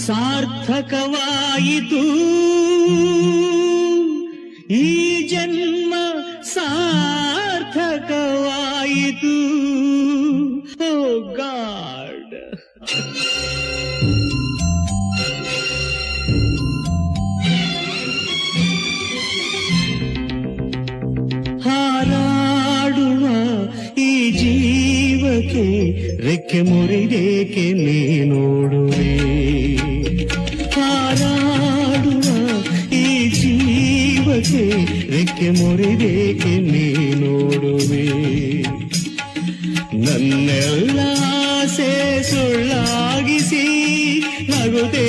ಸಾರ್ಥಕವಾಯಿತು ಈ ಜನ್ಮ, ಸಾರ್ಥಕವಾಯಿತು. ಓ ಗಾಡ್, ಹಾರಾಡುವ ಈ ಜೀವಕ್ಕೆ ರೆಕ್ಕೆ ಮುರಿದೇಕೆ ನೀನೋಡುವೆ. ಹಾರಾಡುವ ಈ ಜೀವಕ್ಕೆ ರೆಕ್ಕೆ ಮುರಿದೇಕೆ ನೀನೋಡುವೆ. ನನ್ನೆಲ್ಲ ಆಸೆ ಸುಳ್ಳಾಗಿಸಿ ನಗುದೇ